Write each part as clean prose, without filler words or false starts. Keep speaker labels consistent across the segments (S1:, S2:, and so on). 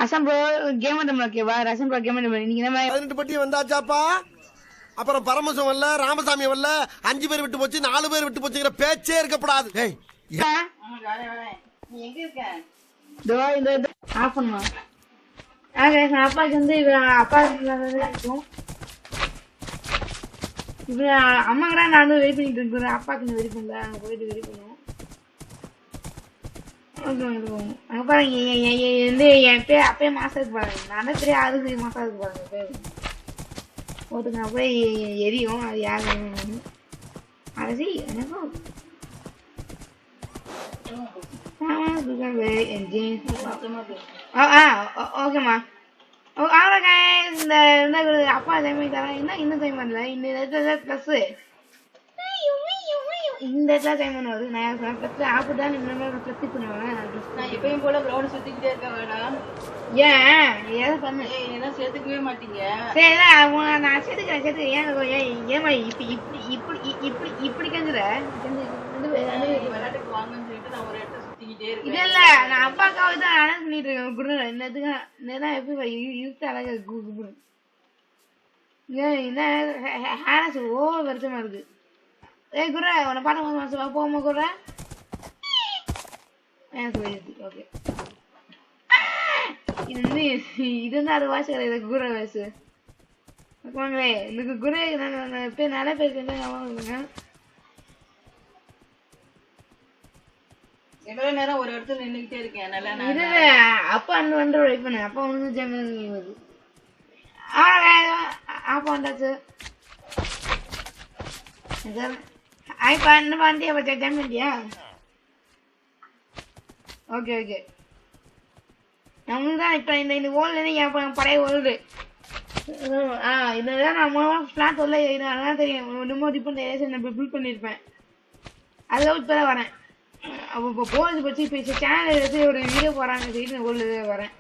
S1: Azam bro game ஆட்டம் ஓகேவா? ரசம் bro game ஆட்டம் நீங்க என்ன
S2: 18 பட்டி வந்தாச்சாப்பா. அப்புறம் பரமசம் வரல, ராமசாமி வரல, 5 பேர் விட்டு போச்சு, 4 பேர் விட்டு போச்சுங்கிற பேச்சே இருக்கப்படாது.
S1: நீ எங்க இருக்க? தோ இந்த ஆஃப் பண்ணுமா? அப்பாக்கு வந்து அப்பா இருக்கும். இப்ப அம்மாங்கடா நானும் வெயிட் பண்ணிட்டு இருக்கிறேன். அப்பாக்கு வெயிட் பண்ணல, அங்க போயிட்டு வெயிட் பண்ணுவோம். அங்க பாருங்க வந்து என் பேர் அப்பயே மாசத்துக்கு பாருங்க. நானே பெரிய 6 மாசத்துக்கு பாருங்க பேர் ஒருத்தங்க போய் எரியும். அது யாரு அரசி எனக்கும் ஓகேம்மா. அவ்வளோ இந்த அப்பா டைம் தரேன். இன்னும் டைம் பண்ணல. இந்த ப்ளஸ் இந்த இடத்துல டைம் பண்ணுவாரு. நான் ப்ளஸ் ஆப்பு தான் ப்ளஸ் பண்ணுவேன். நான் எப்பயும் போல கிரௌண்ட் சுத்திக்கிட்டே இருக்க வேணாம். ஏன் ஏதாவது பண்ணு ஏன்னா சேர்த்துக்கவே மாட்டீங்க. சரி நான் சேர்த்துக்கிறேன். ஏமா இப்படி இப்படி இப்படி இப்படி கஞ்சுற விளையாட்டுக்கு வாங்கன்னு சொல்லிட்டு நான் ஒரு இடத்த சுத்திக்கிட்டே இருக்கேன். இல்ல நான் அப்பாக்காக தான் அனௌன்ஸ் பண்ணிட்டு இருக்கேன். குடுறேன் என்னதுக்கு நேரம் எப்படி இழுத்து அழகா கூப்பிடு. என்ன ஹேனஸ் ஓவர் வருத்தமா இருக்கு. ஏய் குர்ரா உன்னை பாட்டு மாசம் போமா குர்ரா. ஓகே இது வந்து இது வந்து 6 வாய்ஸ் கிடையாது. குர்ரா வாய்ஸ் வாங்களே. எனக்கு குரே பேர் நிறைய பேருக்கு எவ்வளவு நேரம் ஒரு இடத்துல நின்றுகிட்டே இருக்கேன். நல்லா அப்பா வந்து வெயிட் பண்ண. அப்பா ஒண்ணு ஜெமினி அப்பா வந்தாச்சு. ஆயிப்பா என்ன பண்ணியா பச்சா ஜாமியா? ஓகே ஓகே நம்மளுக்கு தான் இப்போ இந்த ஓல்டு என் பழைய ஓல்டு. இதுதான் நான் மூலமாக ஃப்ளாட் உள்ள அதெல்லாம் தெரியும். இன்னமும் டிஃபரெண்ட் ஏரியாஸ் நான் பில்ட் பண்ணியிருப்பேன். அதில் இப்போ தான் வரேன். அப்போ இப்போ போலீஸ் பற்றி இப்போ சேனல் எடுத்து ஒரு வீடியோ போகிறாங்க சொல்லிட்டு நான் ஓல்டு வரேன்.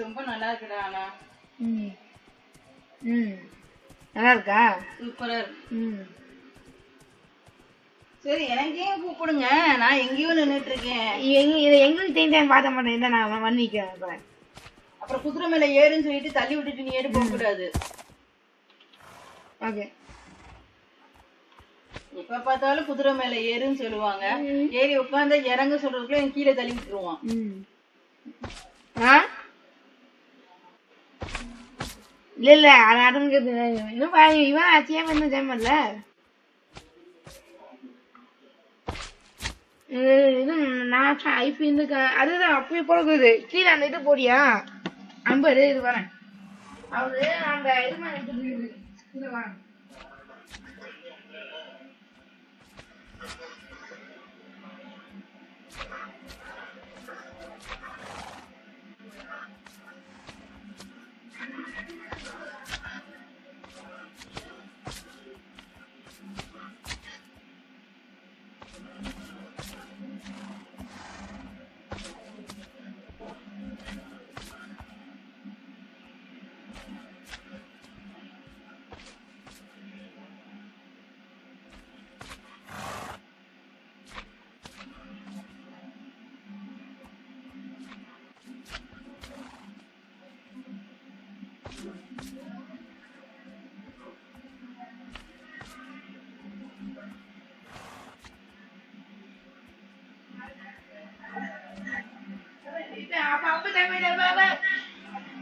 S1: ரொம்ப நல்லா இருக்குடா. ஆனா நல்லா இருக்கா? சூப்பரா இருக்கு. சரி எனக்கே கூப்பிடுங்க. நான் எங்கேயும் நின்றுட்டு இருக்கேன். எங்களுக்கு தெரிஞ்ச பார்த்த மாட்டேன். இந்த நான் மன்னிக்கிறேன். அப்புறம் குதிரை மேல ஏறுன்னு சொல்லிட்டு தள்ளி விட்டுட்டு நீ ஏறி போக கூடாது. ஓகே எப்ப பார்த்தாலும் குதிரை மேல ஏறுன்னு சொல்லுவாங்க. ஏறி உட்காந்து இறங்க சொல்றதுக்குள்ள என் கீழே தள்ளி விட்டுருவான். இல்ல இல்ல அது அடங்குது. இன்னும் இவன் ஆச்சியா வந்து ஜெயமல்ல இது நான் ஐபி அதுதான் அப்பயே போடுது. கீழே அந்த இது போடியா 50 இது வரேன். அவரு அந்த இது மாதிரி வரேன்.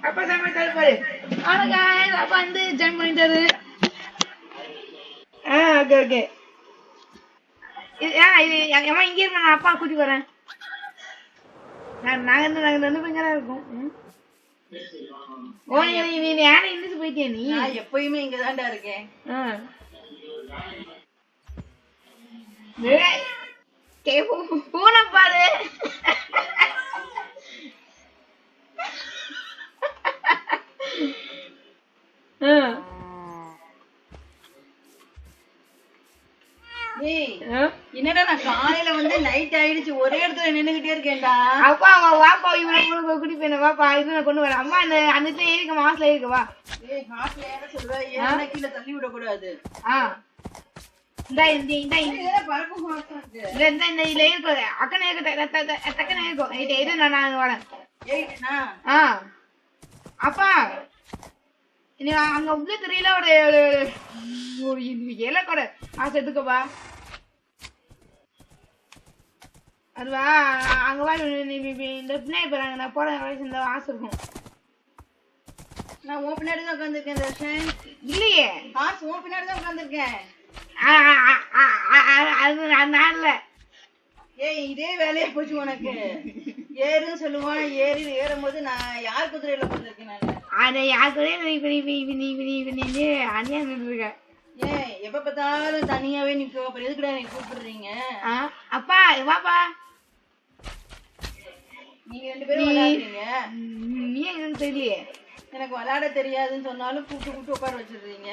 S1: அப்பா சமையல் பாரு. அப்பா வந்து ஜாயின் பண்ணிட்டாரு. ஓகே ஓகே ஏமா இங்கே இருக்க. நான் அப்பா கூட்டி வரேன். நாங்க 2 பேரும் தான் இருக்கோம். ஓ நீ யானை இருந்து போயிட்டியா? நீ எப்பயுமே இங்கதான்டா இருக்கேன். பூனை பாரு. என்னடா நான் காலையில வந்து நைட் ஆயிடுச்சு ஒரே இடத்துல நின்னுகிட்டே இருக்கேன்டா. அப்பா வாப்பா இவனை குடி போய் வாப்பா இது நான் கொண்டு வரேன். அம்மா அந்த ஏறிக்க மாசல இருக்கு வா. மாசல ஏற சொல்ற ஏன்னா கீழே தள்ளி விட கூடாது. பறக்கும். அக்கனை இருக்கு டக்குன்னு இருக்கும். இது நான் வரேன். ஏறிட்டேனா? அப்பா நீ அங்க உள்ள தெரியல ஒரு ஒரு இலை கூட ஆசை எடுத்துக்கப்பா. அதுவா அங்க வா இந்த பின்னாடி போறாங்க நான் போற வயசு இந்த ஆசை இருக்கும். நான் உன் பின்னாடி தான் உட்காந்துருக்கேன் தர்ஷன். இல்லையே காசு உன் பின்னாடி தான் உட்காந்துருக்கேன். அது நான் இல்ல. ஏய் இதே வேலையா போச்சு உனக்கு. ஏறுன்னு சொல்லுவான், ஏறும் போது நான் யார் குதிரையில உட்காந்துருக்கேன் நான். அதை யார் குதிரையில அணியா நின்றுருக்க. ஏன் எப்ப பார்த்தாலும் தனியாவே நிக்க, அப்புறம் எதுக்குடா நீ கூப்பிடுறீங்க? அப்பா வாப்பா. நீங்க 2 பேரும் விளையாடுறீங்க. நீ எனக்கு தெரியலையே. எனக்கு விளையாட தெரியாதுன்னு சொன்னாலும் கூப்பிட்டு உட்கார வச்சிடுறீங்க.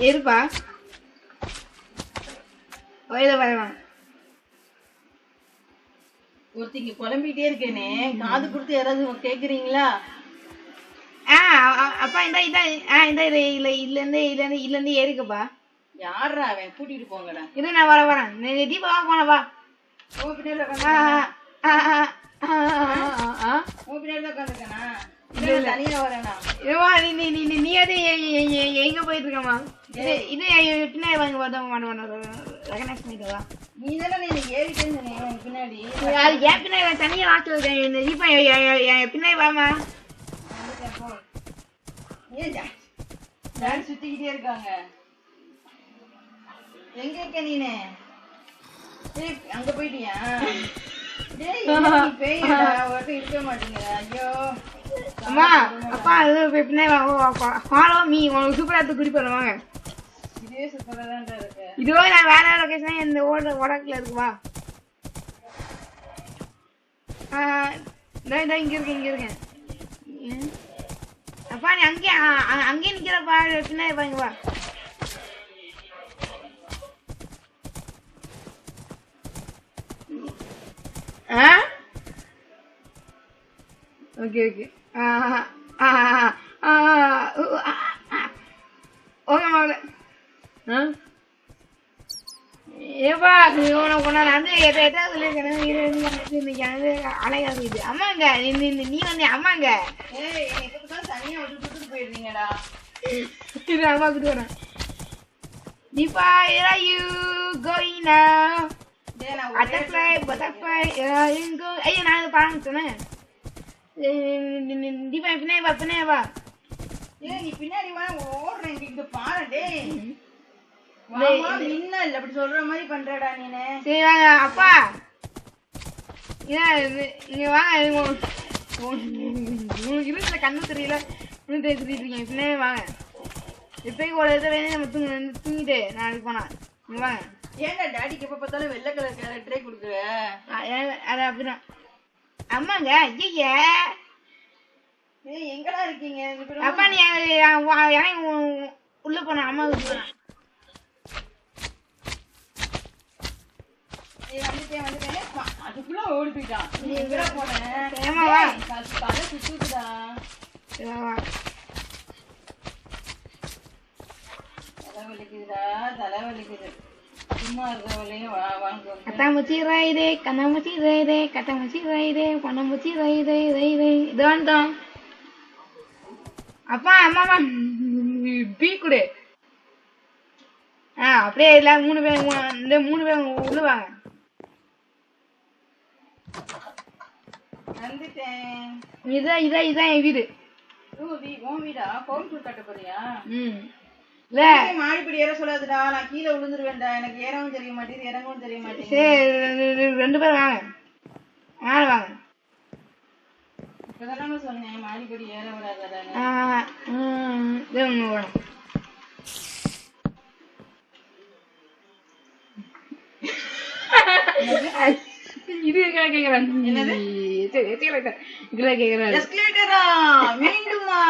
S1: எதுப்பா வயத வரலாம் ஒருத்திங்க குழம்பிட்டே இருக்கேனே, காது கொடுத்து யாராவது கேக்குறீங்களா? அப்பா இந்த இருந்து ஏறிக்கப்பா. யாரா அவன்? கூட்டிட்டு போங்கடா. இது நான் வரேன். தீபா போனப்பா. பின்னாடி உட்காந்துருக்கா? தனியா வரேனா? நீ அது எங்க போயிட்டு இருக்கமா? இது பின்னாடி ரெகனைஸ் பண்ணிட்டவா? நீ தானே ஏறிட்டேன்னு சொன்னீங்க பின்னாடி. அது ஏன் பின்னாடி தனியா வாச்சு இருக்கேன். இப்ப பின்னாடி வாமா. ஏன் சுத்திக்கிட்டே இருக்காங்க? எங்க இருக்க நீனே? அங்க போயிட்டியா? இருக்க மாட்டீங்க. ஐயோ அம்மா அப்பா ஃபாலோ மீ. உங்களுக்கு சூப்பரா குடி பண்ணுவாங்க. இதே சூப்பரா தான் இருக்கு. இதுவோ நான் வேற லொகேஷன் இந்த ஓடக்குல இருக்குவா. இங்க இருக்கேன். அப்பா நீ அங்கே நிக்கிறப்பா. பின்னாடி பாருங்க வா. ஓகே ஓகே ஓகே மாவுல. ஏப்பா வந்து எதாவது சொல்லியிருக்கேன். அழகாது இது. அம்மாங்க நீ வந்து அம்மாங்க தனியா விட்டு போயிருந்தீங்கடா. இது அம்மா கிட்ட வரேன். Deepa you going now? Butterfly go. ஐயா நான் இதை பாருங்க சொன்னேன். தீபா பின்னாடி வா. ஏய் நீ பின்னாடி வா. ஓடுறேன் இங்க பாரு. டேய் மாமா நின்ன இல்ல அப்படி சொல்ற மாதிரி பண்றடா நீனே. சரி வாங்க அப்பா. இங்க வாங்க. உங்களுக்கு இருந்த கண்ணு தெரியல. இன்னும் தெரிஞ்சுட்டு இருக்கீங்க. பின்னாடி வாங்க. இப்போக்கு ஒரு இதை வேணும் நம்ம தூங்கிட்டு நாளைக்கு போனா. இங்க வாங்க. ஏன்டா டாடிக்கு எப்ப பார்த்தாலும் வெள்ளை கலர் கேரக்டரே கொடுக்குற? அது அப்படிதான். அம்மாங்க ஐயா எங்கடா இருக்கீங்க? அப்பா நீ உள்ள போன அம்மா வந்துட்டேன். அதுக்குள்ள ஓடி போயிட்டான். நீ எங்கடா போன? தலை சுத்துதுடா. தலைவலிக்குது. சும்மா இருக்கவளையும் வாங்க. கட்டாமச்சி ராயிரே கண்ணாமச்சி ராயிரே கட்டாமச்சி ராயிரே பண்ணாமச்சி ராயிரே ராயிரே. இது வந்துட்டோம். அப்பா அம்மா பீ குடு. அப்படியே இல்ல 3 பேர் இந்த 3 பேர் உள்ளுவாங்க. வந்துட்டேன். இதான் என் வீடு. உன் வீடா? கோவில் கட்ட போறியா? இல்ல மாடிப்படி ஏற சொல்லாதுடா. நான் கீழே விழுந்துருவேன்டா. எனக்கு ஏறவும் தெரிய மாட்டேங்குது, இறங்கவும் தெரிய மாட்டேங்குது. சரி 2 பேர் வாங்க. வாங்க. இப்பதானே சொன்னேன் மாடிப்படி ஏற விடாதடா. இது கேக்குறேன். இதுல கேக்குறேன். எஸ்கலேட்டரா மீண்டுமா?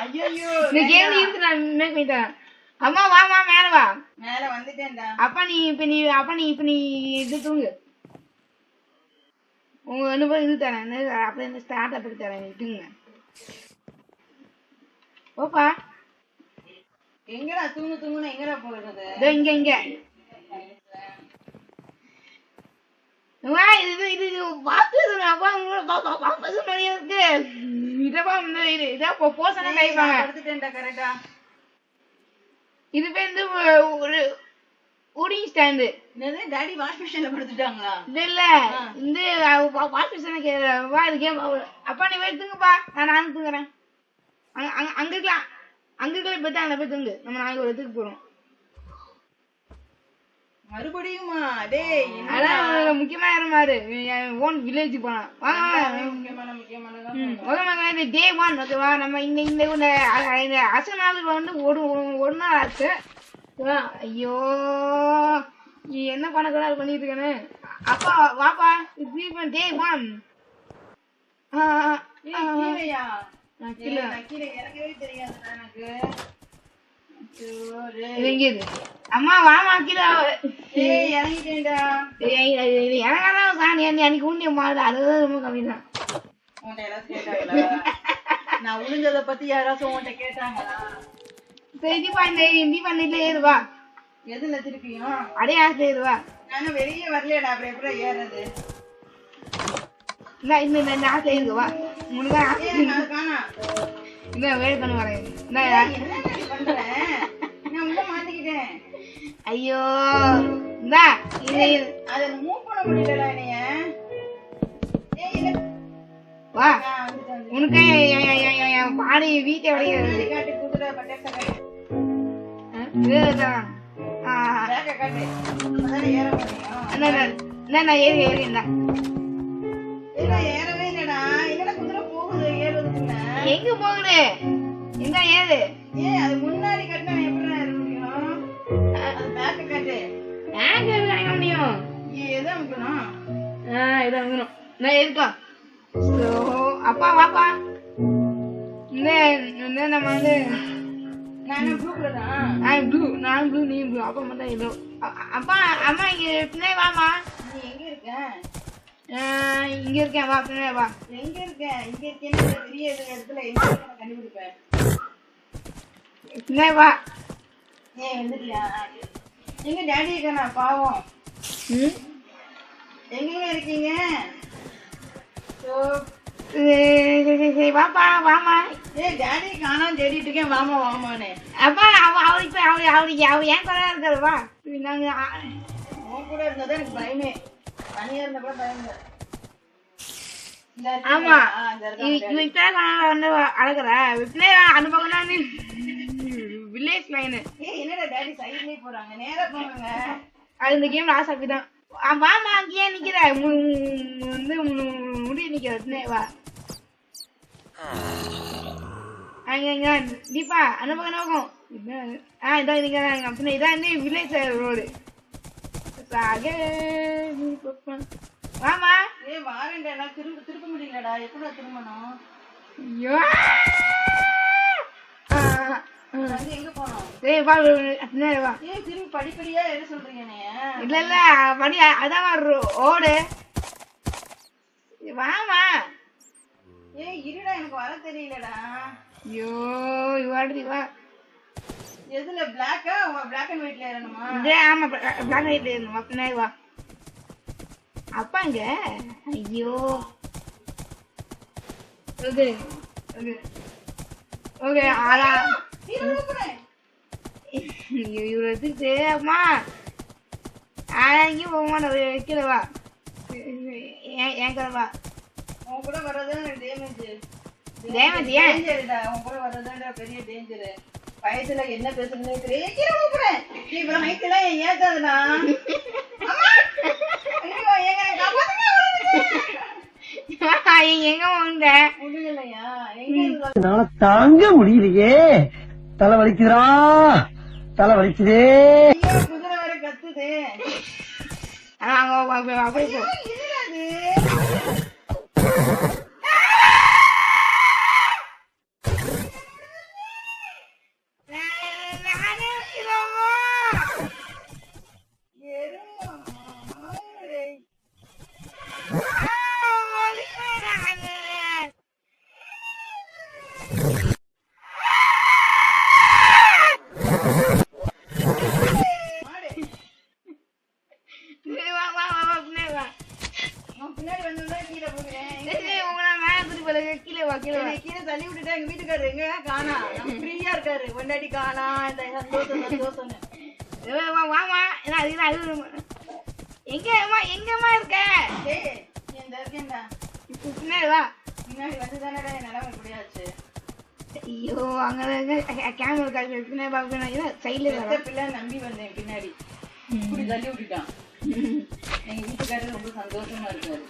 S1: ஐயோ இந்த கேம் இருக்கு. நான் மேக் பண்ணிட்டேன். அம்மா வாமா மேல வா. மேல வந்துட்டேன்டா. அப்பா நீ இப்ப நீ இது தூங்கு. உங்க அனுபவம் இது தரேன். அப்ப இந்த ஸ்டார்ட் அப்படி தரேன். நீ தூங்க. ஓப்பா எங்கடா தூங்குனா எங்கடா போறது? இங்க வாபஸ் அப்பா வாபஸ் மணியா இருக்கு. இதப்பா இதா போசன கைப்பாங்க.
S3: எடுத்துட்டேன்டா கரெக்டா.
S1: இது வந்து ஒரு ஓடிங் ஸ்டாண்டு.
S3: என்னது டாடி வாஷ் மிஷின்ல படுத்துட்டாங்களா?
S1: இல்ல இந்த வாஷ் மிஷினுக்கு வா இருக்கே. அப்பா நீ போய் தூங்குப்பா, நானும் தூங்குறேன். அங்க இருக்கலாம், அங்க இருக்கலாம் போய் அங்க போய் தூங்கு. நம்ம நாளைக்கு ஒரு இடத்துக்கு போறோம்.
S3: மறுபடியுமா? டேய்
S1: அதான் முக்கியமான இடம் மாறு. ஓன் வில்லேஜ் போலாம். முக்கியமான டே 1 ஓகேவா. நம்ம இந்த அசனாலுக்கு வந்து ஒரு நாள் ஆச்சு. ஐயோ நீ என்ன பண்ணக்கூடாது பண்ணிட்டு இருக்கேன்னு. அப்பா வாப்பா, டே 1. அம்மா வாமா கீழே அன்னைக்கு ஊண்டிய மாறுது. அதுதான் ரொம்ப கம்மி தான்.
S3: நான் உளுந்தத பத்தி யாராச்சும் உன்கிட்ட கேட்டாங்களா?
S1: சரி தீபா நெட்ல ஏறுவா.
S3: எதுல திருப்பியும்
S1: அடே ஆசை ஏறுவா.
S3: நானும் வெளியே வரலையடா, அப்புறம் எப்படி ஏறது?
S1: இந்த ஆசை ஏறுவா. உனக்கு ஆசை
S3: காணா
S1: இந்த வேலை பண்ண வரேன்.
S3: பண்றேன் நான் உள்ள மாட்டிக்கிட்டேன்.
S1: ஐயோ இந்தா
S3: அத மூவ் பண்ண முடியலடா என்னைய.
S1: வா உனக்கு பாடி வீட்டை வரையாது.
S3: காட்டு குதிரை பட்டாச காட்டு காட்டு அதானே ஏற முடியும்.
S1: நான் ஏறி ஏறிண்டா
S3: ஏறவே இல்லடா. என்னடா குதிரை போகுது ஏறுறதுக்குள்ள?
S1: எங்க போகுது? இந்த ஏறு.
S3: அது முன்னாடி கட்டினா எப்படி ஏற முடியும்? அது பேக்க காட்டு.
S1: பேக் ஏற முடியும்.
S3: எதை அமுக்கணும்?
S1: இதை அமுக்கணும். நான் இருக்கோம். அப்பா வாப்பா. இந்த நம்ம வந்து
S3: நான் ப்ளூ கலர் தான்.
S1: நான் ப்ளூ நீ ப்ளூ. அப்பா மட்டும் எல்லோ. அப்பா அம்மா இங்க பின்னாடி வாமா.
S3: நீ எங்க இருக்க?
S1: இங்க இருக்கேன். வா பின்னாடி வா.
S3: எங்க இருக்க? இங்க இருக்கேன்னு பெரிய இடத்துல எங்க இருக்க கண்டுபிடிப்பேன்.
S1: பின்னாடி வா.
S3: வந்துட்டியா? எங்க டாடி இருக்கானா பாவம்? எங்க இருக்கீங்க?
S1: வாப்பா வாமா.
S3: டாடி காணாம தேடிட்டு இருக்கேன். வாமா வாமானே.
S1: அப்பா அவரு இப்ப அவரு ஏன் கூட இருக்காரு. வா நாங்க
S3: உன் கூட இருந்ததா எனக்கு பயமே. தனியா இருந்த கூட பயம் இல்லை.
S1: ஆமா இப்பதான் வந்து அழகுற பின்னாடி அனுபவம் வில்லேஜ் லைனு.
S3: என்னடா டாடி சைட்லயே போறாங்க, நேரா போறாங்க.
S1: அது இந்த கேம்ல ஆசை அப்படிதான். வாமா அங்கேயே நிக்கிற வந்து முடிய நிக்கிற. வா அங்க தீபா அனுபவம் நோக்கம். இதான் நீங்க பின்ன இதான் வந்து வில்லேஜ் ரோடு. வாமா.
S3: வாரண்டா. நான் திருப்ப முடியலடா. எப்படா திரும்பணும்?
S1: ஐயோ
S3: எங்க போனோம்?
S1: வா.
S3: திரும்பி படிப்படியா எது சொல்றீங்க?
S1: இல்ல படி அதான் ஓடு. வாமா.
S3: இருடா எனக்கு வர தெரியலடா.
S1: ஐயோ இவாடி வா.
S3: எதுல பிளாக்கா? Black and ஒயிட்ல ஏறணுமா?
S1: ஆமா பிளாக் அண்ட் ஒயிட்ல ஏறணுமா. பின்னாடி வா. அப்பாங்க. ஐயோ ஓகே ஓகே ஓகே. ஆளா இவ்வளோ எடுத்துக்கிட்டு அம்மா அங்கேயும் போக மாட்டேன். வைக்கல வா. ஏன் கூட வா.
S3: உன் கூட வர்றதுதான் டேமேஜ்.
S1: டேமேஜ் ஏன்?
S3: உன் கூட வர்றதுதான் பெரிய டேஞ்சரு. வயசுல என்ன பேசுறதுன்னு தெரியல. நீ இவ்வளவு ஹைட்லாம் ஏத்தாதுனா
S1: எங்க உங்க
S3: முடியலையா?
S4: என்னால தாங்க முடியலையே. தலை வலிக்குதுடா, தலை வலிக்குதே.
S3: குதிரை வர கத்துது.
S1: அப்படி போ.
S3: பின்னாடி வந்தோடனே கீழே போடுறேன்.
S1: உங்களை மேல குதி போல கீழே வா கீழே வா.
S3: கீழே தள்ளி விட்டுட்டா எங்க வீட்டுக்காரரு எங்க காணா ஃப்ரீயா இருக்காரு. பொண்டாட்டி காணா இந்த சந்தோஷம்.
S1: வாமா எங்கம்மா இருக்க?
S3: டேய் இந்த இருக்கேன்டா.
S1: பின்னாடி வா.
S3: பின்னாடி வந்துதானடா என் நிலைமை இப்படியாச்சு.
S1: ஐயோ அங்க கேமரா கால் பின்னாடி பாக்க சைட்ல
S3: பிள்ளை நம்பி வந்தேன் பின்னாடி இப்படி தள்ளி விட்டுட்டான். எங்க வீட்டுக்காரரு ரொம்ப சந்தோஷமா இருக்காரு.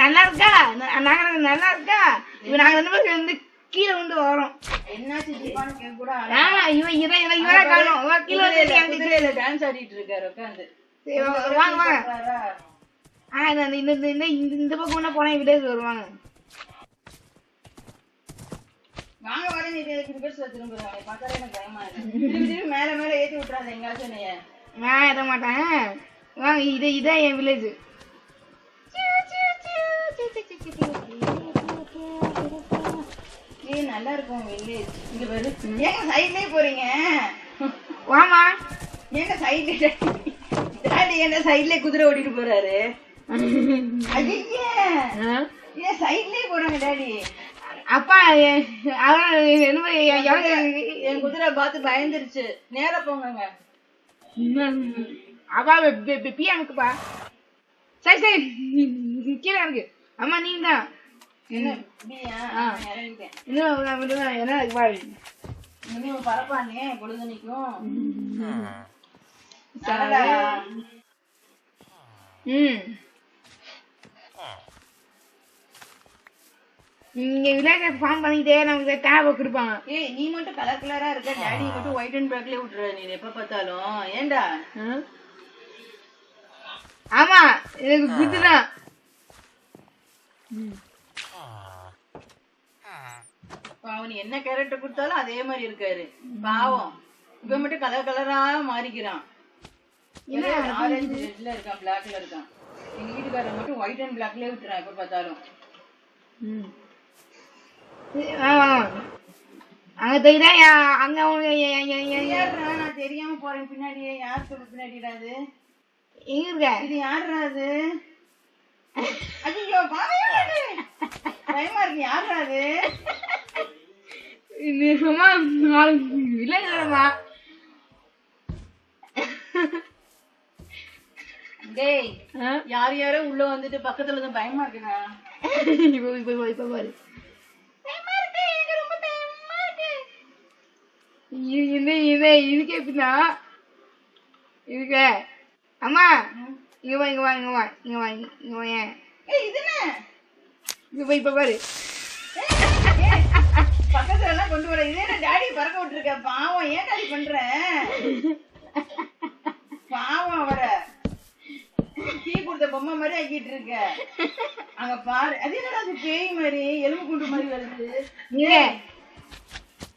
S1: நல்லா இருக்கா? நாங்க நல்லா இருக்கா? இப்ப நாங்க 2 பேரும் வந்து கீழே வந்து வரோம்.
S3: என்னாச்சு ஜீவானு கேட்க கூட
S1: இவரா காணும் கீழே வந்து
S3: டான்ஸ் ஆடிட்டு இருக்காரு உட்காந்து.
S1: வாங்க வாங்க. இந்த பக்கம் போனா வில்லேஜ் வருவாங்க.
S3: வாங்க வரேன். திரும்புறாங்க பார்த்தாலே எனக்கு பயமா இருக்கு. திரும்பி மேல மேல ஏத்தி விட்டுறாங்க எங்காச்சும்.
S1: நான் ஏத்த மாட்டேன். வாங்க இதான் என் வில்லேஜ்.
S3: நல்லா இருக்கும் வில்லேஜ். இங்க பாரு. ஏங்க சைட்லயே போறீங்க?
S1: வாமா.
S3: ஏங்க சைட்ல டாடி என்ன சைட்லயே குதிரை ஓடிட்டு போறாரு? ஐயே ஏன் சைட்லயே போறாங்க டாடி?
S1: அப்பா
S3: என் குதிரை பார்த்து பயந்துருச்சு. நேரா போங்க.
S1: அப்பா பியா இருக்குப்பா. சரி சரி கீழே இருக்கு. அம்மா நீங்க தான்
S3: என்ன பரப்பானே பொழுதுனிக்கும்.
S1: நீங்க விளையாட்டு ஃபார்ம் பண்ணிட்டே நமக்கு டேப் கொடுப்பாங்க.
S3: ஏய் நீ மட்டும் கலர் கலரா இருக்க. டாடி மட்டும் ஒயிட் அண்ட் பிளாக்லயே விட்டுற நீ எப்ப பார்த்தாலும். ஏண்டா?
S1: ஆமா எனக்கு குத்துதான்.
S3: அவன் என்ன கேரக்டர் கொடுத்தாலும் அதே மாதிரி இருக்காரு. பாவம் இப்ப மட்டும் கலர் கலரா மாறிக்கிறான். ஆரஞ்சு ரெட்ல இருக்கான், பிளாக்ல இருக்கான். எங்க வீட்டுக்காரர் மட்டும் ஒயிட் அண்ட் பிளாக்லயே விட்டுறான் எப்ப பார்த்தாலும்.
S1: அங்க தெரியுதா? அங்க
S3: நான் தெரியாம போறேன் பின்னாடியே. யார் சொல்ற பின்னாடிடாது?
S1: எங்க இருக்க?
S3: இது யாருறாது? ஐயோ பயமா இருக்கு. யாருறாது?
S1: சும்மா இல்லைமா.
S3: டேய் யார் யாரோ உள்ள வந்துட்டு பக்கத்துல இருந்து பயமா இருக்குண்ணா.
S1: இப்ப பாரு இதுக்கு எப்படின்னா இருக்க. அம்மா இங்க வா இங்க வா இங்க வா இங்க வா இங்க வா. ஏன் இப்ப பாரு
S3: பக்கத்துல எல்லாம் கொண்டு வர. இதே டாடி பறக்க விட்டுருக்க. பாவம் ஏன் டாடி பண்ற? பாவம் அவரை டீ கொடுத்த பொம்மை மாதிரி ஆக்கிட்டு இருக்க. அங்க பாரு. அது என்னடா அது பேய் மாதிரி எலும்பு குண்டு மாதிரி வருது.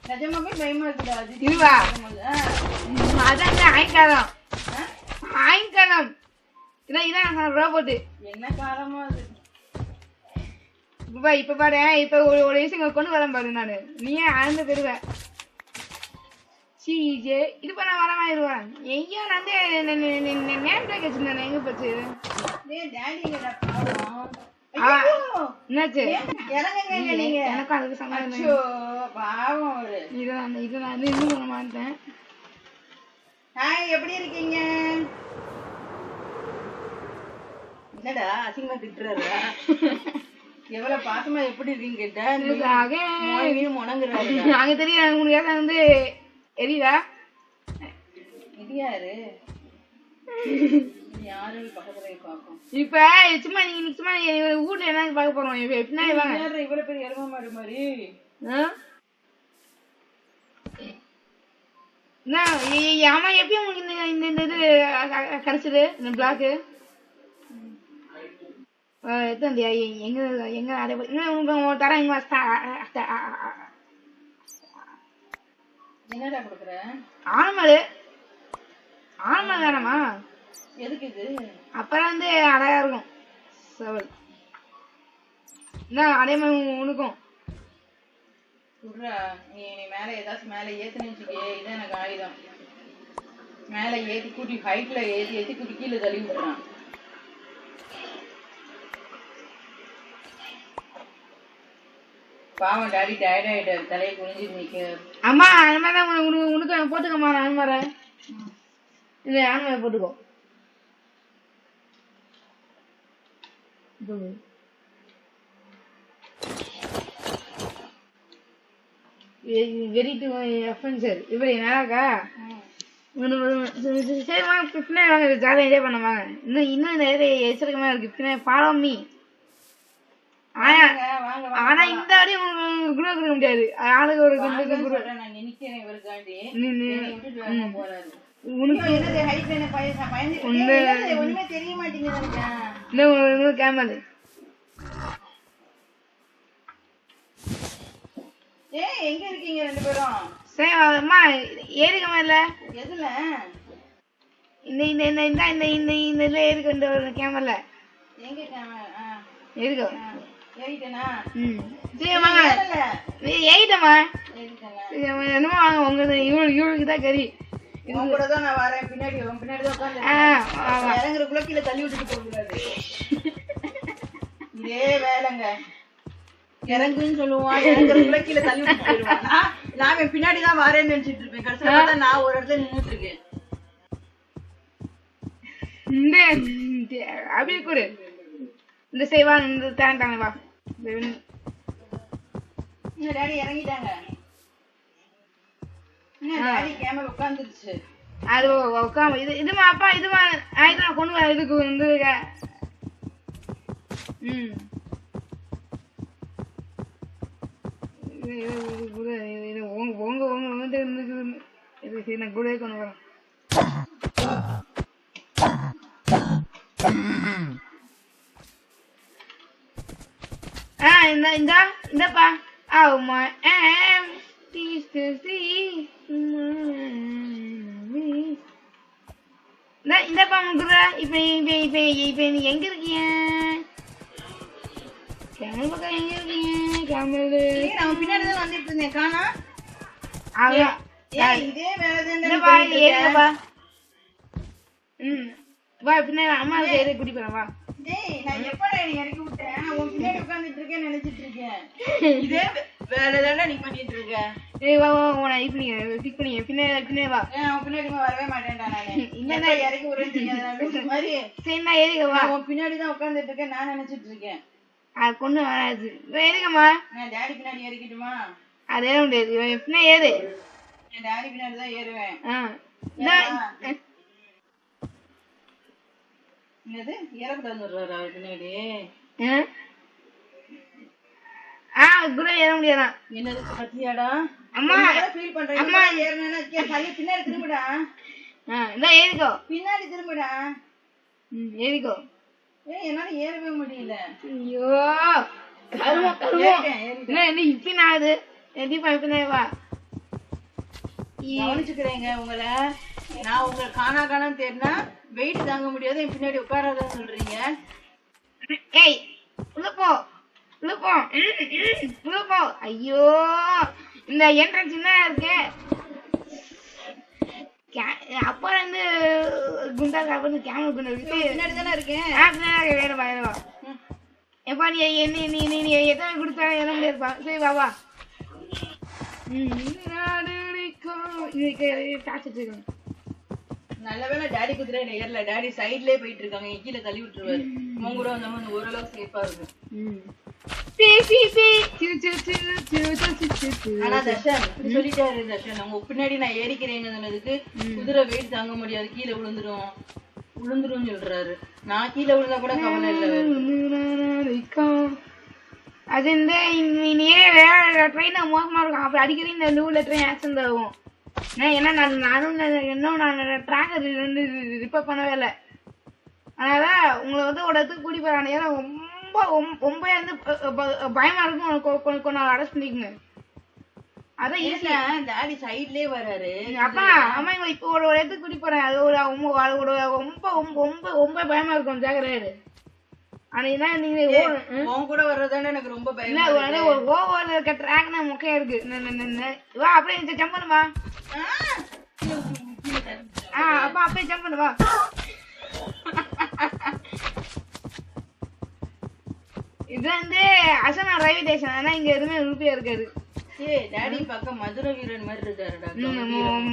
S3: நிஜமாவே பயமா இருக்குடா.
S1: இதுவா? அதான் ஆய்காலம் ஆய்காலம். இதான் ரோபோட்.
S3: என்ன காலமா அது?
S1: இப்ப பாரு. இப்ப ஒரு விஷயம் கொண்டு வரேன் பாரு. நானு நீ ஆழ்ந்து பெறுவ. இது பண்ண வரமாயிருவேன். எங்கேயோ நான் நேம் டேக் வச்சிருந்தேன். எங்க போச்சு? என்னாச்சு? எனக்கும் அதுக்கு சமாளம். இது நான் இன்னும் பண்ண மாட்டேன்.
S3: எப்படி இருக்கீங்க? என்னடா அசிங்கமா திட்டுறாரு? எவ்வளவு பாசமா எப்படி இருக்கீங்க கேட்டா முணங்குறாரு.
S1: அங்க தெரியும் உங்களுக்கு வந்து எரியுதா?
S3: எரியாரு யாரு பக்கத்துல பாப்போம்.
S1: இப்ப சும்மா நீங்க சும்மா வீட்டுல என்ன பார்க்க போறோம். பின்னாடி வாங்க.
S3: இவ்வளவு பெரிய எருமை மாடு மாதிரி
S1: ஆமா. எப்பயும் உங்களுக்கு இந்த இது கிடைச்சது இந்த பிளாக்கு எத்தந்தியா? எங்க எங்க உங்களுக்கு தர எங்க
S3: என்னடா கொடுக்குற?
S1: ஆனமலு ஆனமல் வேணாமா?
S3: எதுக்கு இது?
S1: அப்புறம் வந்து அழகா இருக்கும் செவல். அதே மாதிரி உனக்கும்
S3: சொல்றா. நீ மேல ஏதாச்சும் மேல ஏத்துன்னு வச்சுக்கே. இதான் எனக்கு ஆயுதம். மேல ஏத்தி கூட்டி ஹைட்ல ஏத்தி கூட்டி கீழே தள்ளி விட்டுறான். பாவம் டாடி டயர்ட் ஆயிட்டாரு, தலையை குனிஞ்சு நிக்க.
S1: அம்மா அந்த மாதிரி தான் உனக்கு போட்டுக்கம்மா. நான் அனுமார இல்ல அனுமார போட்டுக்கோ. வெரி டு அஃபென்சர் இவரு என்னக்கா சரி வாங்க பின்னாடி வாங்க, ஜாலியாக என்ஜாய் பண்ண வாங்க. இன்னும் நிறைய எச்சரிக்கமா இருக்கு. பின்னாடி ஃபாலோ மீ. ஆனா இந்த வாடி உங்களுக்கு குரு கொடுக்க முடியாது. ஆளுக்கு ஒரு குரு
S3: நான் நினைக்கிறேன் இவருக்காண்டி போறாரு.
S1: உனக்கு
S3: ஒண்ணுமே தெரிய மாட்டேங்குது.
S1: கேமரா
S3: எங்க இருக்கீங்க ரெண்டு பேரும்?
S1: சரி அம்மா ஏறிக்கமா இல்ல
S3: எதுல
S1: இந்த இந்த இந்த இந்த இந்த இந்த இந்த இதுல ஏறிக்க இந்த ஒரு கேமரால
S3: எங்க
S1: ஏறிக்கோ.
S3: ஏறிட்டேனா?
S1: சரி வாங்க ஏறிட்டமா. என்னமோ வாங்க உங்க இவளுக்கு தான் கறி.
S3: இவன் கூட தான் நான் வரேன். பின்னாடி தான் உட்காந்து இறங்குறக்குள்ள கீழே தள்ளி விட்டுட்டு போக கூடாது. இதே வேலைங்க. இறங்குன்னு சொல்லுவான், இறங்குறக்குள்ள கீழே தள்ளி விட்டுட்டு போயிடுவான். நான் பின்னாடிதான் வரேன்னு நினைச்சிட்டு இருப்பேன். கடைசியில நான் ஒரு இடத்துல நின்றுட்டு இருக்கேன்.
S1: இந்த அப்படியே கூட இந்த செய்வா இந்த தாண்டாங்க வா.
S3: டாடி இறங்கிட்டாங்க. டாடி கேமரா உட்காந்துருச்சு.
S1: அது உட்காம இதுமா அப்பா இதுமா ஆயிட்டு நான் கொண்டு வர இதுக்கு வந்து உங்க வந்து இது சரி நான் கூட கொண்டு வரேன். இந்தப்பா இந்தப்பா முக்குற. இப்ப நீ எங்க இருக்கீங்க? கேமரா பக்கம் எங்க இருக்கீங்க? கேமரா
S3: நான் பின்னாடிதான் வந்துட்டு இருந்தேன். காணா இதே
S1: ஏறிக்கப்பா. வா பின்னாடி அம்மா ஏறி குடி போறேன். வா
S3: நான் எப்படா இறக்கி விட்டேன்? உன் பின்னாடி உட்காந்துட்டு இருக்கேன்னு நினைச்சிட்டு இருக்கேன். இதே வேலை தானே நீ பண்ணிட்டு இருக்க.
S1: வா உன இது பண்ணி பின்னாடி வா.
S3: பின்னாடி வரவே மாட்டேன்டா நானு. இல்ல இறக்கி விடுறேன் மாதிரி.
S1: சரி நான் ஏறிக்க வா.
S3: உன் பின்னாடிதான் உட்காந்துட்டு இருக்கேன் நான் நினைச்சிட்டு இருக்கேன்.
S1: அது கொண்டு வராது. ஏறிக்கம்மா.
S3: நான் டாடி பின்னாடி ஏறிக்கிட்டுமா?
S1: அது ஏற முடியாது. பின்னாடி ஏறு.
S3: என் டாடி பின்னாடி தான் ஏறுவேன். என்னது ஏறக்கூடாதுன்னு அவர் பின்னாடி?
S1: கூட ஏற முடியாதான்.
S3: என்னது பத்தியாடா?
S1: அம்மா
S3: ஃபீல் பண்றேன். அம்மா ஏறணும்னா பின்னாடி திரும்புடா.
S1: இந்த ஏறிக்கோ.
S3: பின்னாடி திரும்புடா.
S1: ஏறிக்கோ.
S3: என்னால ஏறவே முடியல.
S1: ஐயோ கருமம் என்ன இப்படி நான் அது எப்படி வா.
S3: கவனிச்சுக்கிறேங்க உங்களை. நான் உங்களை காணான்னு தேடினா வெயிட் தாங்க முடியாது. என் பின்னாடி உட்காராதான் சொல்றீங்க.
S1: ஏய் உள்ள போ உள்ள போ. ஐயோ இந்த என்ட்ரன்ஸ் என்ன இருக்கு? அப்பா வந்து குண்டா சாப்பிட்டு கேமரா கொண்டு
S3: பின்னாடி தானே இருக்கேன்.
S1: வேணுமா வேணுமா எப்பா நீ நீ எத்தனை கொடுத்தா என்ன முடியாதுப்பா. சரி பாபா
S3: நல்லவேளை டாடி குதிரை ஏறல. டாடி சைட்லயே போயிட்டு இருக்காங்க. கீழே தள்ளி விட்டுருவாரு. உங்க கூட வந்தவங்க ஓரளவு சேஃபா இருக்கும். ஆனா தர்ஷன் சொல்லிட்டாரு. தர்ஷன் உங்க பின்னாடி நான் ஏறிக்கிறேன்னு சொன்னதுக்கு குதிரை வெயிட் தாங்க முடியாது, கீழே விழுந்துரும் சொல்றாரு. நான் கீழே விழுந்தா கூட கவலை இல்ல.
S1: அது இந்த ட்ரெயின் மோசமா இருக்கும். அப்படி அடிக்கடி இந்த லூல ட்ரெயின் ஆக்சிடென்ட் ஆகும். ஏன்னா நான் ட்ராக்கர் ரிப்பேர் பண்ணவே இல்லை. அதனால உங்களை வந்து ஒரு இடத்துக்கு கூட்டி போறாங்க. ஏன்னா ரொம்ப வந்து பயமா இருக்கும். கொஞ்சம் அரெஸ்ட் பண்ணிக்கோங்க. அதான் ஈஸியா
S3: டாடி சைட்லயே வராரு.
S1: அப்பா அம்மா இவங்க இப்ப ஒரு இடத்துக்கு கூட்டி போறேன். அது ஒரு ரொம்ப பயமா இருக்கும். ஜாக்கிரதை. ஆனா என்ன நீங்க
S3: உன் கூட வர்றதானே எனக்கு ரொம்ப பயம்.
S1: ஒரு ஓவர் இருக்க ட்ராக்னா முக்கையா இருக்கு. வா அப்படியே ஜம்ப் பண்ணுவா. அப்பா அப்படியே ஜம்ப் பண்ணுவா. இது வந்து அசனா ரயில்வே ஸ்டேஷன் ஆனா இங்க எதுவுமே உருப்படியா இருக்காது.
S3: ஏய் டாடி பக்கம் மதுரை வீரன் மாதிரி இருக்காருடா.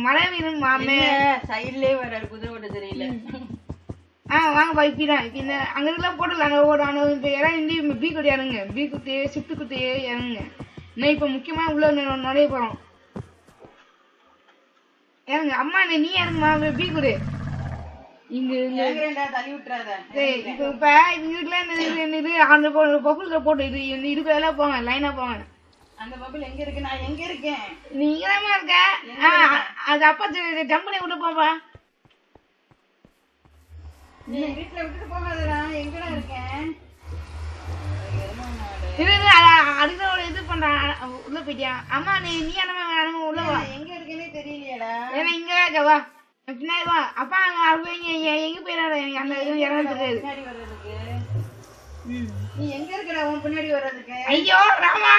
S1: மலை வீரன்
S3: சைட்லயே வர்றாரு, குதிரை ஓட்ட தெரியல.
S1: வாங்கப்பா இப்பதான் இப்ப அங்க இருக்கலாம் போட்டுடலாம். இப்ப இறங்கி பி குட்டி இறங்குங்க, பி குட்டி ஷிஃப்ட் குட்டி இறங்குங்க. இன்னும் இப்ப முக்கியமா உள்ள நுழைய போறோம். இறங்க அம்மா, நீ இறங்குமா பி குடி. இங்க
S3: தள்ளி விட்டுறாத.
S1: இப்ப இதுக்குலாம் அந்த பப்புல போட்டு இது இதுக்கெல்லாம் போங்க, லைனா போங்க.
S3: அந்த பப்புல் எங்க இருக்கு? நான் எங்க இருக்கேன்?
S1: நீ இங்கதாம்மா இருக்க. அது அப்பா ஜம்ப் பண்ணி விட்டு போப்பா.
S3: நீ வீட்டுல விட்டுட்டு போகாதடா. எங்கடா இருக்கேன்?
S1: அடுத்த இது பண்றான் உள்ள போயிட்டியா? அம்மா நீ அனும உள்ள வா.
S3: எங்க இருக்கேனே தெரியலையடா.
S1: ஏன்னா இங்க வா, பின்னாடி வா. அப்பா எங்க போயிடாத, அந்த இது இறங்க தெரியாது.
S3: பின்னாடி வர்றதுக்கு நீ எங்க இருக்கடா? உன் பின்னாடி வர்றதுக்கு.
S1: ஐயோ ராமா,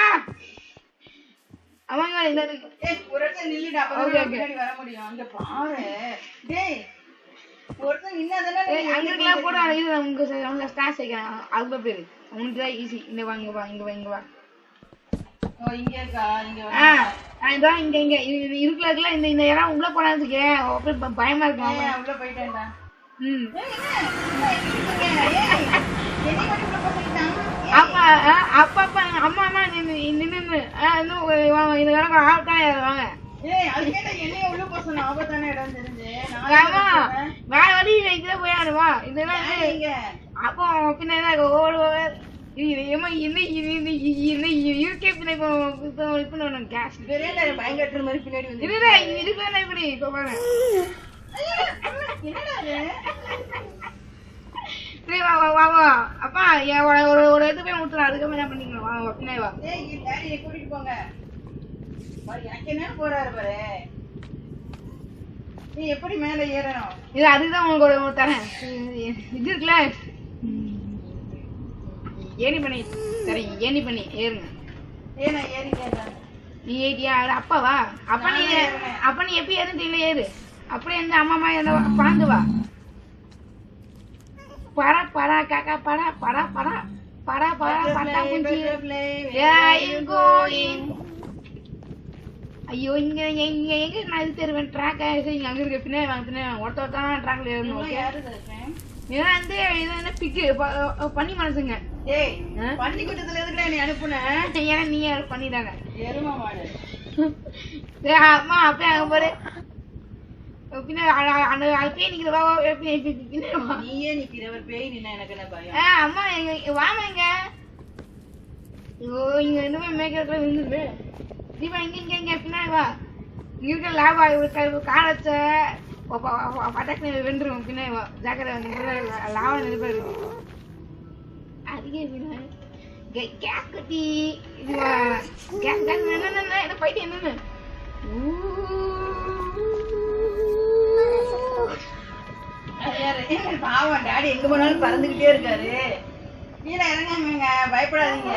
S1: அவங்க
S3: ஒரு இடத்துல நில்லுடா, அப்பதான் பின்னாடி வர முடியும். அங்க பாரு டேய், ஒருத்தன் நின்னாதானே
S1: அங்கெல்லாம் போட இது உங்க ஸ்டார்ட் செய்யலாம். அதுக்கு பேரு உனக்கு தான் ஈஸி. இந்த வாங்க வா, இங்க வா, இங்க வா.
S3: இங்க இருக்கா? இங்க
S1: இதான் இங்க இங்க இருக்குல இந்த இந்த இடம் உள்ள போனதுக்கு அப்படியே பயமா இருக்கு.
S3: உள்ள போயிட்டேன்டா.
S1: அப்பா அப்பா அப்பா அம்மா அம்மா நின்று நின்று இந்த இடம் ஆபத்தான இடம். வாங்க.
S3: உள்ள போக சொன்ன ஆபத்தான இடம் தெரிஞ்சு
S1: வேற வழி இதுல போயாடுவா. இதெல்லாம் அப்போ பின்னாடி ஓடுவ இருக்கே பின்னாடி கேஸ்
S3: பயங்கட்டுற மாதிரி பின்னாடி வந்து
S1: இதுக்கு இப்படி இப்ப பாருங்க. அப்பா ஒரு இது போய் ஊத்துறா, அதுக்கப்புறம் என்ன பண்ணிக்கலாம். பின்னாடி வா.
S3: கூட்டிட்டு போங்க. எனக்கு என்ன போறாரு பாரு. நீ எப்படி மேல ஏறணும்?
S1: இது அதுதான் உங்களுக்கு தரேன். இது இருக்குல்ல ஏணி பண்ணி தரேன். ஏணி பண்ணி ஏறுங்க.
S3: ஏன்னா ஏறி கேட்கறேன்.
S1: நீ ஏறியா? அப்பாவா? அப்ப நீ எப்படி ஏறுன்னு தெரியல. ஏறு அப்படியே எந்த அம்மா என்ன பாந்து வா. பரா பரா காக்கா பரா பரா பரா பரா பரா பட்டா குஞ்சி. ஐயோ இங்க எங்க எங்க நான் இது தருவேன். ட்ராக் இங்க அங்க இருக்க பின்னாடி வாங்க, பின்னாடி வாங்க. ஒருத்தர் ட்ராக்ல ஏறணும். ஏன்னா வந்து இது என்ன பிக்கு பண்ணி மனசுங்க.
S3: ஏய் பண்ணி கூட்டத்துல எதுக்குடா நீ அனுப்புன?
S1: ஏன்னா நீ பண்ணிட்டாங்க.
S3: எருமா மாடு.
S1: அம்மா அப்ப அங்க போரு பின்னாடி அந்த பேய் நிக்கிறவா.
S3: நீயே நிக்கிற ஒரு பேய் நின்னா எனக்கு என்ன பயம்?
S1: அம்மா வாமா இங்க. இங்க இன்னுமே மேய்க்கிறதுல விழுந்துரு. தீபா இங்க இங்க இங்க பின்னாடி வா. இங்க இருக்க லாபா காலச்ச பட்டாக்கு வெந்துரும். பின்னாடி வா, ஜாக்கிரதை. லாபா நெருப்பா இருக்கு. அதுக்கே பின்னாடி கேஸ் கட்டி இது கேஸ் கேஸ் என்ன போயிட்டு என்னன்னு
S3: பாவம் டாடி எங்க போனாலும் பறந்துகிட்டே இருக்காரு. கீழே இறங்காமங்க, பயப்படாதீங்க.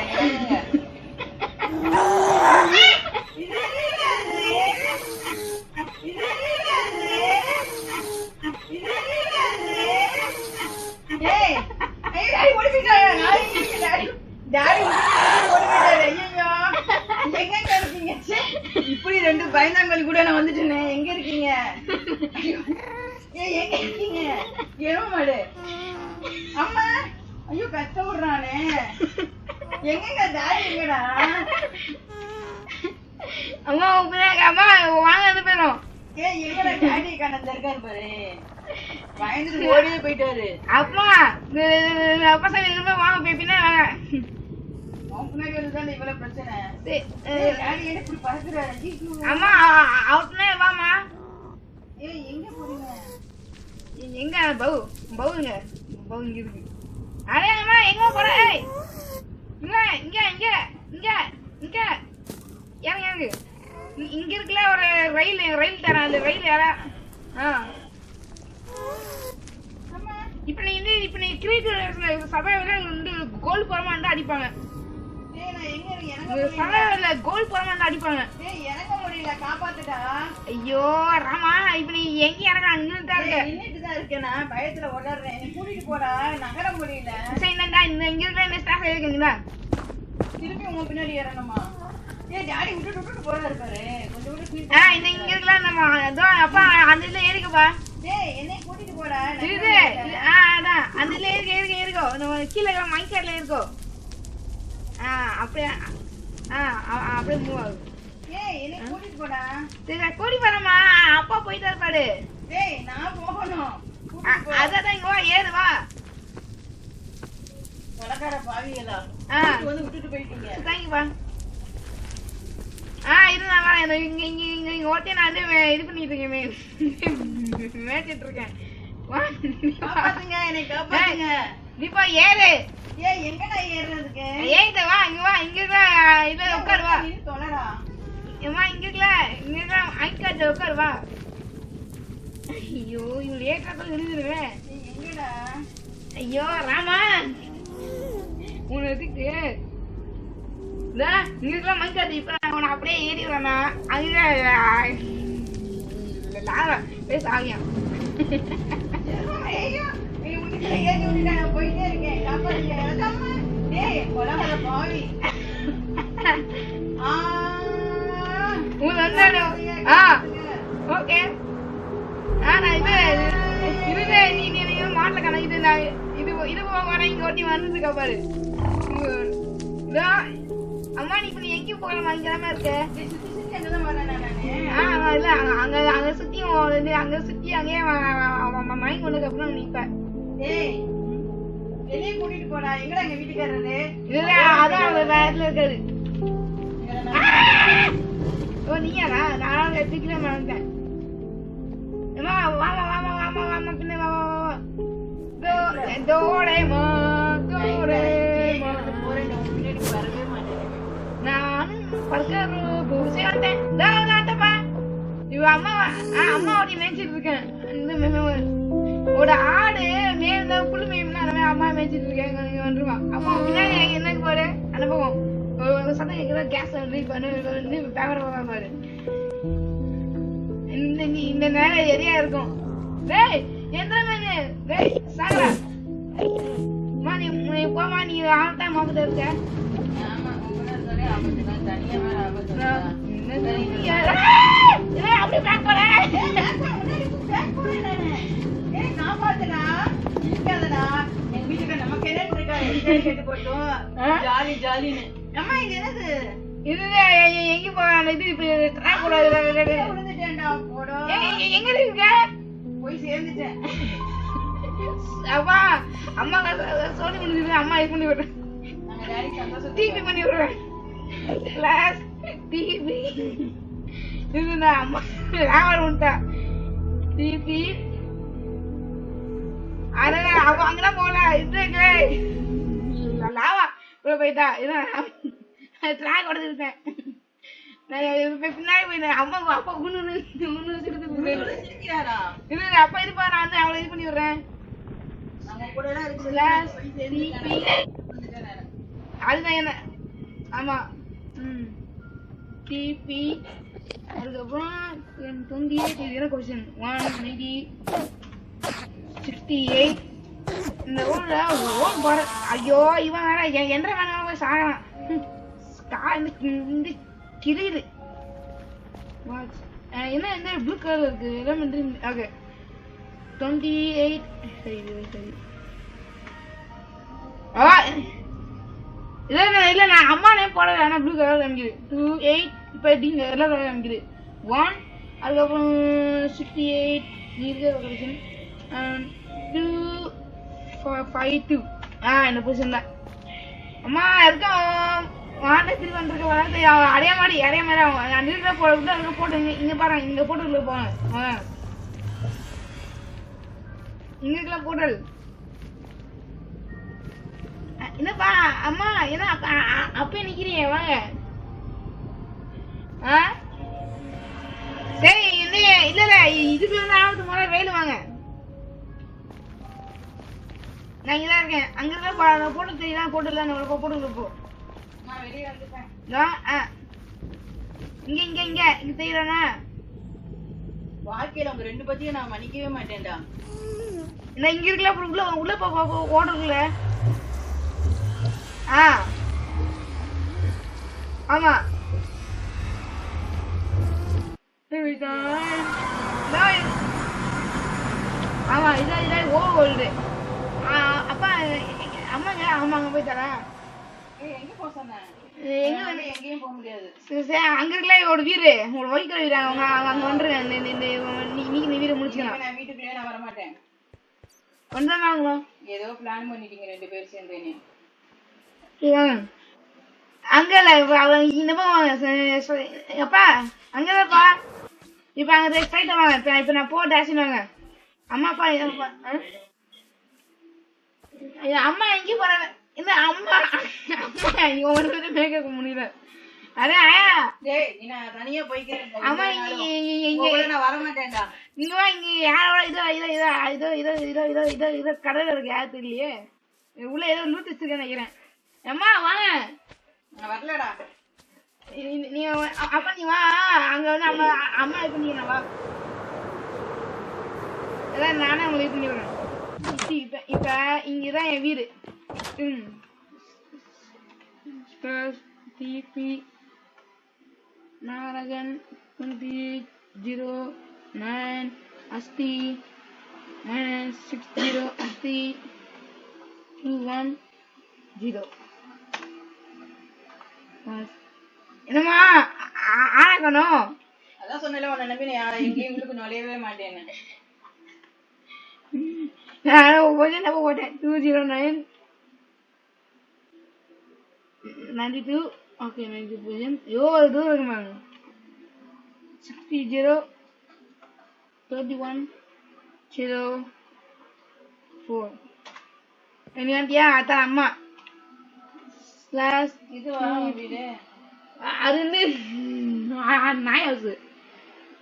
S3: இப்படி ரெண்டு பயந்தாங்கல் கூட நான் வந்துட்டேனே. எங்க இருக்கீங்க? எங்க இருக்கீங்க? எரும மாடு. அம்மா ஐயோ கத்த விடுறானே. எங்க டாடி எங்கடா?
S1: அம்மா அம்மா வாங்க வந்து போயிடும்.
S3: எங்கடா டாடி கண்ணந்த இருக்காரு பாரு. பயந்துட்டு ஓடியே போயிட்டாரு.
S1: அப்பா அப்பா சாமி வாங்க போய் பின்னா வாங்க.
S3: பின்னாடி வந்துதான் இவ்வளவு பிரச்சனை. டாடி எப்படி பறக்குறாரு?
S1: அம்மா அவர்னே வாமா.
S3: எங்க போறீங்க?
S1: எங்க பவுங்க பவுங்க இருக்கு. அரே அம்மா எங்க போற? இங்க இங்க இங்க இங்க இங்க இறங்கு. இங்க இருக்குல ஒரு ரயில் தரேன். அந்த ரயில் யாரா? இப்ப நீ கிரிக்கெட் சபையில கோல் போறமா இருந்தா அடிப்பாங்க. சபையில கோல் போறமா இருந்தா அடிப்பாங்க.
S3: இறங்க முடியல, காப்பாத்துடா.
S1: ஐயோ ராமா, இப்ப நீ எங்க இறங்க? அங்கதான்
S3: இருக்கேன். நான் பயத்துல ஓடுறேன். நீ கூட்டிட்டு போடா, நகர முடியல.
S1: சரி இங்க இருக்கிற இந்த ஸ்டாஃப் இருக்குங்களா?
S3: திருப்பி உங்க பின்னாடி ஏறணுமா? ஏய் டாடி விட்டுட்டு போறாரு பாரு. கொஞ்சம் கூட ஃபீல்
S1: இந்த இங்க இருக்கலாம் நம்ம. அதோ அப்பா அந்த இதுல ஏறிக்கப்பா.
S3: டேய் என்னை கூட்டிட்டு போடா.
S1: இது அதான் அந்த இதுல ஏறிக்கோ. நம்ம கீழே மைக்காட்ல இருக்கோ. அப்படியே அப்படியே மூவ் ஆகும்.
S3: ஏய் என்னை கூட்டிட்டு போடா.
S1: சரி கூட்டி போறமா. அப்பா போயிட்டு இருப்பாரு.
S3: டேய் நான் போகணும்.
S1: அதான் இங்க வா, ஏறு வா.
S3: வடக்கார பாவிகளா வந்து விட்டுட்டு போயிட்டீங்க.
S1: தேங்க்யூப்பா. இருந்தா வரேன். இங்க ஓட்டி நான் வந்து இது பண்ணிட்டு இருக்கேன், மேய்ச்சிட்டு இருக்கேன்.
S3: காப்பாத்துங்க, என்னை காப்பாத்துங்க.
S1: நீப்பா ஏறு.
S3: ஏய் எங்கடா ஏறுறதுக்கு?
S1: ஏறிட்ட வா, இங்க வா. இங்க இருக்க இதுல உட்காரு வா.
S3: தொலைடா.
S1: ஏமா இங்க இருக்க ஐக்காட்டு உட்காரு வா. ஐயோ இவங்க ஏற்றாக்கள் இருந்துருவேன்.
S3: எங்கடா?
S1: ஐயோ ராமா உன்னை எதுக்கு இங்கெல்லாம் மைக்காது. இப்ப நான் உன்னை அப்படியே ஏறிடுவேண்ணா. அங்க பேச ஆகியா
S3: போயிட்டே இருக்கேன். பாவி
S1: ஓகே. நான் இது நீ மாட்டல கணக்கு. நான் இது வரேன். இங்க ஒட்டி வந்ததுக்கு பாரு. அம்மா நீ இப்ப எங்கேயும் போகலாமா? இங்கதாம இருக்க. இல்ல அங்க சுத்தி அங்கேயே மயங்கி கொண்டதுக்கு அப்புறம் நிப்ப.
S3: வெளியே கூட்டிட்டு போடா. எங்கடா எங்க வீட்டுக்காரரு?
S1: இல்ல அதான் அவர் வேறல இருக்காரு. ஓ நீயாடா? நான் தூக்கில மறந்துட்டேன். வாமா பின்ன வா. டோரேமா நானும் பறக்காரு பூசி வந்தேன். நாட்டப்பா இவ அம்மா ஓடி மேய்ச்சிட்டு இருக்கேன். ஒரு ஆடு மேல புல்லு மேய்னா அம்மா மேய்ச்சிட்டு இருக்கேன். வந்துருவான் அம்மா பின்னாடி என்னக்கு போற அனுபவம். ஒரு சத்தம் கேட்குற கேஸ் பண்ணு பேப்பர் பாரு. இந்த நேரம் எரியா இருக்கும். டேய் எந்த மேனு? டேய் சாகரா மா நீ போமா. நீ ஆள் டைம் ஆகுது இருக்க. அப்படி பேக் போற.
S3: காப்பாத்துனா இருக்காதடா. எங்க வீட்டுக்கு நம்ம கேட்டு போயிட்டோம். ஜாலி ஜாலின்னு. அம்மா இது என்னது?
S1: இது எங்க போறாங்க? இது இப்ப ட்ராக்
S3: விழுந்துட்டேன்டா. போடா.
S1: எங்க இருக்க?
S3: போய் சேர்ந்துட்டேன்.
S1: அப்பா அம்மா சோனி முடிஞ்சது. அம்மா இது பண்ணி விடுறேன். டிவி பண்ணி விடுறேன். டிவி இதுனா அம்மா ராவல் உண்டா டிவி. அதான் அவ அங்கதான் போல. இது லாவா போயிட்டா. இதான் ட்ராக் உடச்சிருக்கேன். பின்னாடி போயிட்டேன். அம்மா அப்பா ஒண்ணு அப்பா இது பாரு. நான் அவளை இது பண்ணி விடுறேன். அதுதான் என்ன. ஆமா டிபி. அதுக்கப்புறம் 28 இது என்ன கொஸ்டின் 190 68. இந்த ஊர்ல ஓன் போற. ஐயோ இவன் வேற என்ற வேணா போய் சாகலாம். இந்த கிளியுது என்ன என்ன ப்ளூ கலர் இருக்கு. எலிமெண்ட்ரி. ஓகே 28. சரி சரி. இல்ல நான் அம்மா நேம் போடல. ஆனா ப்ளூ கலர் காமிக்குது. 28 இப்ப எல்லோ கலர் காமிக்குது 1. அதுக்கப்புறம் 68 நீ இருக்கிற கொஸ்டின் 252. இந்த பொசிஷன் தான் அம்மா இருக்கா. திருப்பி வந்துருக்க வளர்த்து அடைய மாதிரி நிறுத்த போட்டு அங்க போட்டு இங்க பாருங்க. இங்க போட்டுக்குள்ள போங்க. இங்கெல்லாம் போட்டல் என்னப்பா அம்மா என்ன அப்பே நிக்கிறீங்க வாங்க. சரி இல்ல இதுக்கு வந்து ஆபத்து முதல்ல வெயில் வாங்க. நான் இங்கதான் இருக்கேன். அங்க இருக்க போட்டு தெரியலாம். போட்டுடலாம் போட்டுக்குள்ள போ. இங்க இங்க தெரியலனா
S3: வாழ்க்கையில உங்க ரெண்டு பத்தியும் நான் மன்னிக்கவே மாட்டேன்டா.
S1: நான் இங்க இருக்கல. அப்புறம் உள்ள போ ஓடுறதுல ஆமா ஆமா இதா ஓல்டு அப்பா அம்மாங்க அம்மாங்க போய் தரேன்.
S3: எங்க போக சொன்னேன்?
S1: எங்க
S3: எங்கேயும் போக முடியாது.
S1: அங்க இருக்கல ஒரு வீடு உங்களை வகிக்கிற வீடு அவங்க அங்க வந்துருங்க. நீ வீடு முடிச்சுக்கலாம்.
S3: நான் வீட்டுக்குள்ளே நான் வரமாட்டேன்.
S1: வந்துடாங்களோ
S3: ஏதோ பிளான் பண்ணிட்டீங்க 2 பேரும் சேர்ந்து.
S1: அங்க இல்ல அவங்க இந்த பக்கம் வாங்க. அப்பா அங்கதான்ப்பா. இப்ப அங்க ஸ்ட்ரைட்டா வாங்க. இப்ப நான் போட்டு ஆசின்னு வாங்க. அம்மா அப்பா அம்மா எங்கேயும் போறாங்க. இந்த அம்மா அம்மா நீங்க ஒன்று கேட்க முடியல. அதான்
S3: தனியா போய்க்கிறேன்.
S1: அம்மா
S3: நான் வரமாட்டேன்டா.
S1: இங்க வா. இங்க யாரோட இதோ கடையில இருக்கு. யாரு தெரியலையே. உள்ள ஏதோ லூட்டு வச்சிருக்கேன் நினைக்கிறேன். அம்மா வாங்க.
S3: நான் வரலடா.
S1: நீங்க அப்பா நீ வா. அங்க வந்து அம்மா அம்மா இது பண்ணிக்கிறேன். வா அதான் நானே உங்களை இது பண்ணி விடுறேன். இப்ப இங்கதான் என் வீடு. டிபி நாரகன் 2009 அஸ்தி -60 அஸ்தி 210. என்னம்மா ஆகணும்.
S3: அதான் சொன்னல உன்னை நம்பி நான் எங்கேயும் உங்களுக்கு நுழையவே மாட்டேன்னு.
S1: நான் போட்டேன் 209 92. ஓகே 92. தூரம் இருக்குமா? 60 31 04. நீ வந்துட்டியா? அதான் அம்மா
S3: இது வீடு.
S1: அது வந்து நாய் ஹவுஸ்.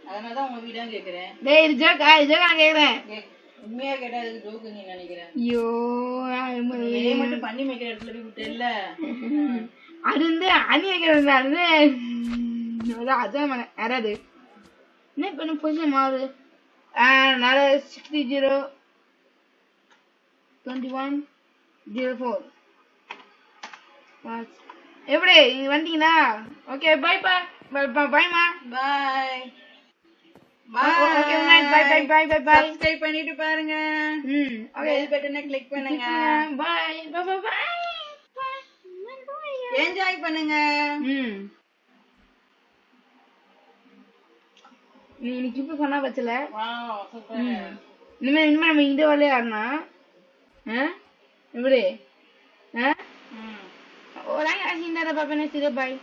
S3: அதனாலதான் உங்க வீடான்னு கேக்குறேன்.
S1: டேய் இது ஜோக்கா நான் கேக்குறேன்.
S3: உண்மையா கேட்டா அது ஜோக்கு நீ நினைக்கிறேன்.
S1: ஐயோ
S3: மட்டும் பண்ணி வைக்கிற இடத்துல போய் விட்டேல்ல.
S1: அது வந்து அணி வைக்கிறது. அதான் யாராவது என்ன பண்ண பொசிஷன் மாறுது. 60 21 04. எப்படி நீங்க வந்தீங்கன்னா ஓகே பாய்ப்பா. பாய்மா.
S3: பாய்.
S1: ஓகே பை
S3: சப்ஸ்கிரைப் பண்ணிட்டு பாருங்க. பெல் பட்டனை கிளிக் பண்ணுங்க.
S1: பை
S3: என்ஜாய் பண்ணுங்க.
S1: நீ கிளிப் பண்ணா பச்சல.
S3: Wow super.
S1: இனிமே நம்ம இந்த விளையாடனா எப்படி? ஒரு ஆசிண்டரை பாப்பேன். பாய்.